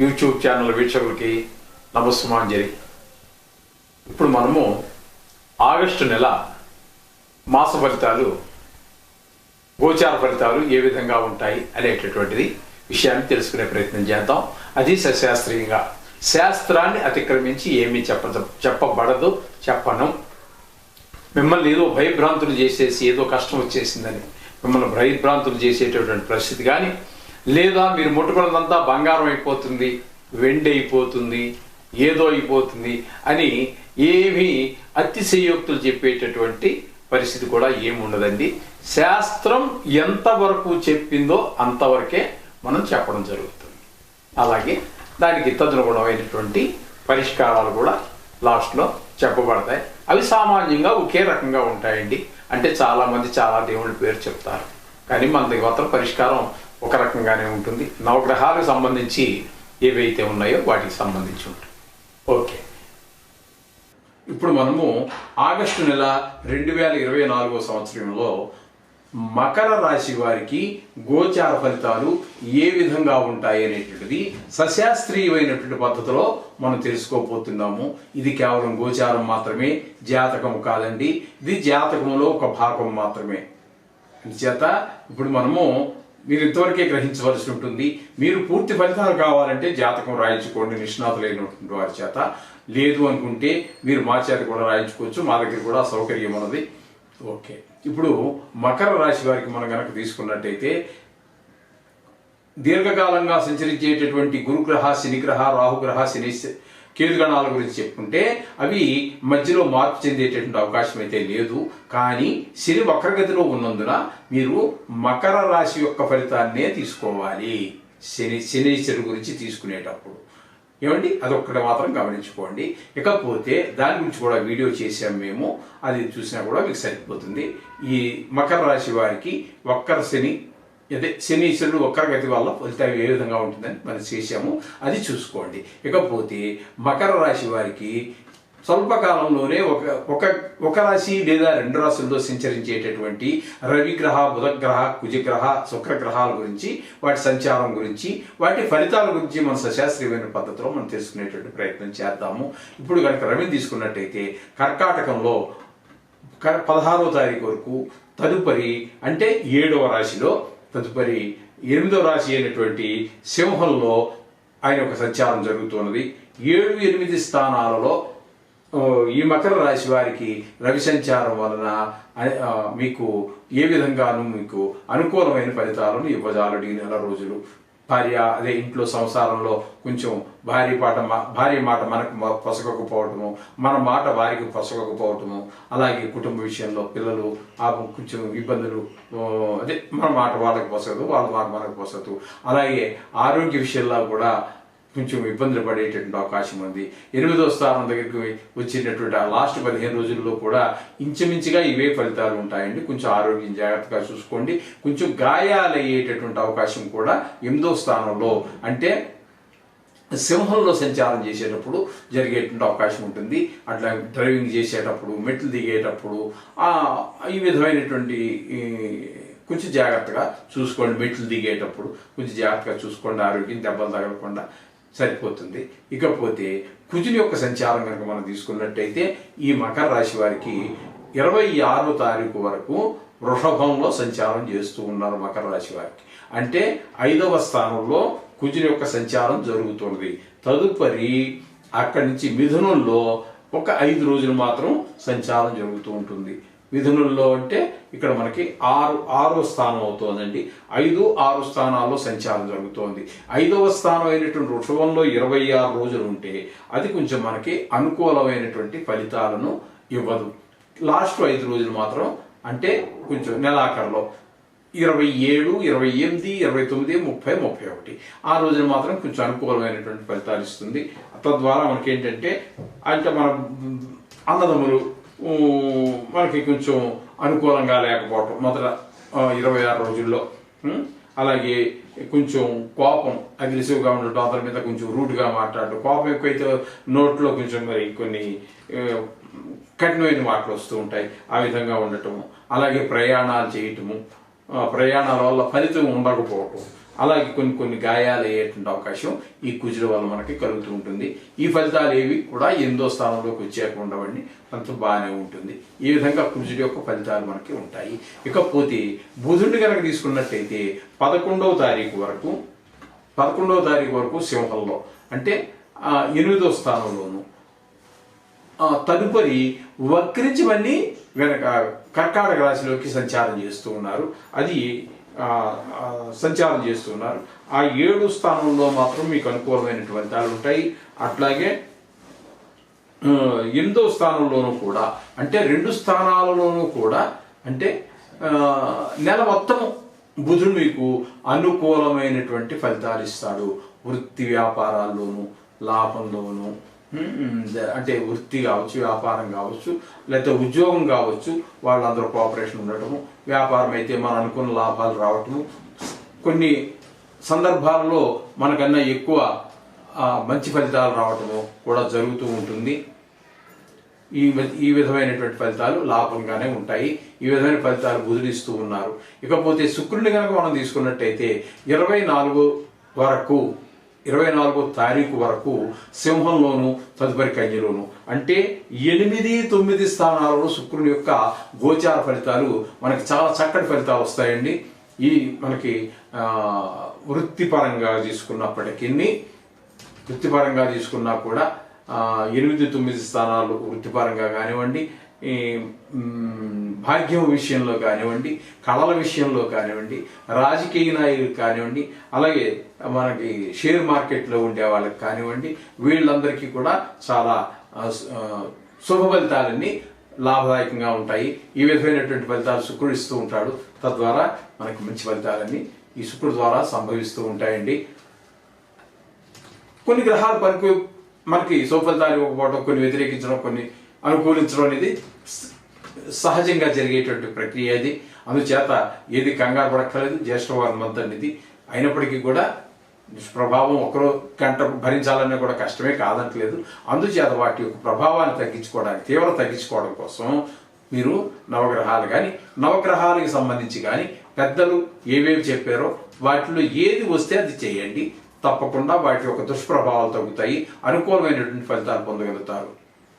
YouTube channel వీక్షకులకి నమస్సుమాంజలి. ఇప్పుడు మనము August నెల మాస ఫలితాలు, గోచార ఫలితాలు ఏ విధంగా ఉంటాయి అనేటటువంటిది విషయాన్ని తెలుసుకునే ప్రయత్నం చేద్దాం. అది సశాస్త్రీయంగా, శాస్త్రాన్ని అతిక్రమించి ఏమీ చెప్పబడదు, చెప్పను. మిమ్మల్ని ఏదో భయభ్రాంతులు చేసేసి ఏదో కష్టం వచ్చేసిందని మిమ్మల్ని భయభ్రాంతులు చేసేటటువంటి పరిస్థితి కానీ, లేదా మీరు ముట్టుకున్నదంతా బంగారం అయిపోతుంది, వెండి అయిపోతుంది, ఏదో అయిపోతుంది అని ఏమీ అతిశయోక్తులు చెప్పేటటువంటి పరిస్థితి కూడా ఏముండదండి. శాస్త్రం ఎంతవరకు చెప్పిందో అంతవరకే మనం చెప్పడం జరుగుతుంది. అలాగే దానికి తదనుగుణమైనటువంటి పరిష్కారాలు కూడా లాస్ట్లో చెప్పబడతాయి. అవి సామాన్యంగా ఒకే రకంగా ఉంటాయండి. అంటే చాలామంది చాలా దేవుళ్ళ పేరు చెప్తారు, కానీ మన దగ్గర పరిష్కారం ఒక రకంగానే ఉంటుంది. నవగ్రహాలకు సంబంధించి ఏవైతే ఉన్నాయో వాటికి సంబంధించి ఉంటుంది. ఓకే, ఇప్పుడు మనము ఆగస్టు నెల 2024 సంవత్సరంలో మకర రాశి వారికి గోచార ఫలితాలు ఏ విధంగా ఉంటాయి అనేటువంటిది సశాస్త్రీయమైనటువంటి పద్ధతిలో మనం తెలుసుకోబోతున్నాము. ఇది కేవలం గోచారం మాత్రమే, జాతకం కాదండి. ఇది జాతకంలో ఒక భాగం మాత్రమే. అందుచేత ఇప్పుడు మనము మీరు ఇంతవరకే గ్రహించవలసి ఉంటుంది. మీరు పూర్తి ఫలితాలు కావాలంటే జాతకం రాయించుకోండి నిష్ణాతులైనటువంటి వారి చేత. లేదు అనుకుంటే మీరు మా చేత కూడా రాయించుకోవచ్చు, మా దగ్గర కూడా సౌకర్యం ఉన్నది. ఓకే, ఇప్పుడు మకర రాశి వారికి మనం కనుక తీసుకున్నట్టయితే దీర్ఘకాలంగా సంచరించేటటువంటి గురుగ్రహ, శనిగ్రహ, రాహుగ్రహ, శని కేతుగణాల గురించి చెప్పుకుంటే అవి మధ్యలో మార్పు చెందేటటువంటి అవకాశం అయితే లేదు. కానీ శని వక్రగతిలో ఉన్నందున మీరు మకర రాశి యొక్క ఫలితాన్నే తీసుకోవాలి. శనీశ్వరుడు గురించి తీసుకునేటప్పుడు ఏమండి, అదొక్కటి మాత్రం గమనించుకోండి. ఇకపోతే దాని గురించి కూడా వీడియో చేసాం మేము, అది చూసినా కూడా మీకు సరిపోతుంది. ఈ మకర రాశి వారికి వక్ర శని, అదే శనీశ్వరుడు వక్రగతి వల్ల ఫలితం ఏ విధంగా ఉంటుందని మనం చేసాము, అది చూసుకోండి. ఇకపోతే మకర రాశి వారికి స్వల్పకాలంలోనే ఒక రాశి లేదా 2 రాశుల్లో సంచరించేటటువంటి రవిగ్రహ, బుధగ్రహ, కుజగ్రహ, శుక్రగ్రహాల గురించి, వాటి సంచారం గురించి, వాటి ఫలితాల గురించి మన సశాస్త్రీయమైన పద్ధతిలో మనం తెలుసుకునేటువంటి ప్రయత్నం చేద్దాము. ఇప్పుడు కనుక రవిని తీసుకున్నట్టయితే కర్కాటకంలో 16వ తారీఖు వరకు, తదుపరి అంటే 7వ రాశిలో, తదుపరి 8వ రాశి అయినటువంటి సింహంలో ఆయన ఒక సంచారం జరుగుతున్నది. 7, 8 స్థానాలలో ఈ మకర రాశి వారికి రవి సంచారం వలన మీకు ఏ విధంగానూ మీకు అనుకూలమైన ఫలితాలను ఇవ్వజాలడు. ఈ నెల రోజులు అదే ఇంట్లో సంసారంలో కొంచెం భార్య మాట మనకు పొసగకపోవటము, మన మాట వారికి పొసగకపోవటము, అలాగే కుటుంబ విషయంలో పిల్లలు కొంచెం ఇబ్బందులు, అదే మన మాట వాళ్ళకి పొసగదు, వాళ్ళ మాట మనకు పొసగదు. అలాగే ఆరోగ్య విషయంలో కూడా కొంచెం ఇబ్బందులు పడేటటువంటి అవకాశం ఉంది. 8వ స్థానం దగ్గరికి వచ్చినటువంటి లాస్ట్ 15 రోజుల్లో కూడా ఇంచుమించుగా ఇవే ఫలితాలు ఉంటాయండి. కొంచెం ఆరోగ్యం జాగ్రత్తగా చూసుకోండి. కొంచెం గాయాలు అయ్యేటటువంటి అవకాశం కూడా 8వ స్థానంలో అంటే సింహంలో సంచారం చేసేటప్పుడు జరిగేటువంటి అవకాశం ఉంటుంది. అట్లా డ్రైవింగ్ చేసేటప్పుడు, మెట్లు దిగేటప్పుడు ఈ విధమైనటువంటి కొంచెం జాగ్రత్తగా చూసుకోండి. మెట్లు దిగేటప్పుడు కొంచెం జాగ్రత్తగా చూసుకోండి, ఆరోగ్యం దెబ్బలు తగలకుండా సరిపోతుంది. ఇకపోతే కుజుని యొక్క సంచారం కనుక మనం తీసుకున్నట్టయితే ఈ మకర రాశి వారికి 26వ తారీఖు వరకు వృషభంలో సంచారం చేస్తూ ఉన్నారు. మకర రాశి వారికి అంటే 5వ స్థానంలో కుజుని యొక్క సంచారం జరుగుతున్నది. తదుపరి అక్కడి నుంచి మిథునంలో ఒక 5 రోజులు మాత్రం సంచారం జరుగుతూ ఉంటుంది. మిథునంలో అంటే ఇక్కడ మనకి 6వ స్థానం అవుతోందండి. 5, 6 స్థానాల్లో సంచారం జరుగుతోంది. 5వ స్థానం అయినటువంటి వృషభంలో 26 రోజులు ఉంటే అది కొంచెం మనకి అనుకూలమైనటువంటి ఫలితాలను ఇవ్వదు. లాస్ట్ 5 రోజులు మాత్రం అంటే కొంచెం నెలాఖరులో 27, 28, 29, 30, 31 ఆ రోజులు మాత్రం కొంచెం అనుకూలమైనటువంటి ఫలితాలు ఇస్తుంది. తద్వారా మనకి ఏంటంటే అంటే మన అన్నదమ్ములు మనకి కొంచెం అనుకూలంగా లేకపోవటం మొదట 26 రోజుల్లో. అలాగే కొంచెం కోపం, అగ్రెసివ్గా ఉండటం, అతని మీద కొంచెం రూడ్గా మాట్లాడటం, కోపం ఎక్కువైతే నోట్లో కొంచెం మరి కొన్ని కఠినమైన మాటలు వస్తూ ఉంటాయి, ఆ విధంగా ఉండటము. అలాగే ప్రయాణాలు చేయటము, ప్రయాణాల వల్ల ఫలితం ఉండకపోవటం, అలాగే కొన్ని కొన్ని గాయాలు అయ్యేటువంటి అవకాశం ఈ కుజుల వల్ల మనకి కలుగుతూ ఉంటుంది. ఈ ఫలితాలు ఏవి కూడా 8వ స్థానంలోకి వచ్చాక ఉండవండి, కొంచెం బాగానే ఉంటుంది. ఈ విధంగా కుజుడి యొక్క ఫలితాలు మనకి ఉంటాయి. ఇకపోతే బుధుడిని కనుక తీసుకున్నట్టయితే 11వ తారీఖు వరకు సింహంలో, అంటే 8వ స్థానంలోను, తదుపరి వక్రించి మళ్ళీ వెనక కర్కాటక రాశిలోకి సంచారం చేస్తూ ఉన్నారు. అది సంచారం చేస్తున్నారు. ఆ 7 స్థానంలో మాత్రం మీకు అనుకూలమైన ఫలితాలు ఉంటాయి. అట్లాగే 8వ స్థానంలోనూ కూడా, అంటే 2 స్థానాలలోనూ కూడా, అంటే నెల మొత్తం బుధుడు మీకు అనుకూలమైనటువంటి ఫలితాలు ఇస్తాడు. వృత్తి వ్యాపారాల్లోనూ, లాభంలోనూ, అంటే వృత్తి కావచ్చు, వ్యాపారం కావచ్చు, లేకపోతే ఉద్యోగం కావచ్చు, వాళ్ళందరూ కోఆపరేషన్ ఉండటము, వ్యాపారం అయితే మనం అనుకున్న లాభాలు రావటము, కొన్ని సందర్భాల్లో మనకన్నా ఎక్కువ మంచి ఫలితాలు రావటము కూడా జరుగుతూ ఉంటుంది. ఈ విధమైనటువంటి ఫలితాలు లాభంగానే ఉంటాయి. ఈ విధమైన ఫలితాలు బుధుడిస్తూ ఉన్నారు. ఇకపోతే శుక్రుడిని కనుక మనం తీసుకున్నట్టయితే 24వ తారీఖు వరకు సింహంలోను, తదుపరి కన్యలోను, అంటే 8, 9 స్థానాలలో శుక్రుని యొక్క గోచార ఫలితాలు మనకి చాలా చక్కటి ఫలితాలు వస్తాయండి. ఈ మనకి వృత్తిపరంగా తీసుకున్నా కూడా 8, 9 స్థానాలు వృత్తిపరంగా కానివ్వండి, భాగ్యం విషయంలో కానివ్వండి, కళల విషయంలో కానివ్వండి, రాజకీయ నాయకులు కానివ్వండి, అలాగే మనకి షేర్ మార్కెట్లో ఉండే వాళ్ళకి కానివ్వండి, వీళ్ళందరికీ కూడా చాలా శుభ ఫలితాలన్నీ లాభదాయకంగా ఉంటాయి. ఈ విధమైనటువంటి ఫలితాలు శుక్రుడు ఇస్తూ ఉంటాడు. తద్వారా మనకి మంచి ఫలితాలన్నీ ఈ శుక్రుడు ద్వారా సంభవిస్తూ ఉంటాయండి. కొన్ని గ్రహాలు మనకి శుభ ఫలితాలు ఇవ్వకపోవడం, కొన్ని వ్యతిరేకించడం, కొన్ని అనుకూలించడం అనేది సహజంగా జరిగేటువంటి ప్రక్రియ అది. అందుచేత ఏది కంగారు పడక్కర్లేదు. జ్యేష్ఠవారం మంత్ అనేది అయినప్పటికీ కూడా దుష్ప్రభావం ఒకరో గంట భరించాలన్నా కూడా కష్టమే కాదంటలేదు. అందుచేత వాటి యొక్క ప్రభావాన్ని తగ్గించుకోవడం కోసం మీరు నవగ్రహాలకు సంబంధించి కానీ పెద్దలు ఏవేవి చెప్పారో వాటిలో ఏది వస్తే అది చేయండి. తప్పకుండా వాటి యొక్క దుష్ప్రభావాలు తగ్గుతాయి, అనుకూలమైనటువంటి ఫలితాలు పొందగలుగుతారు.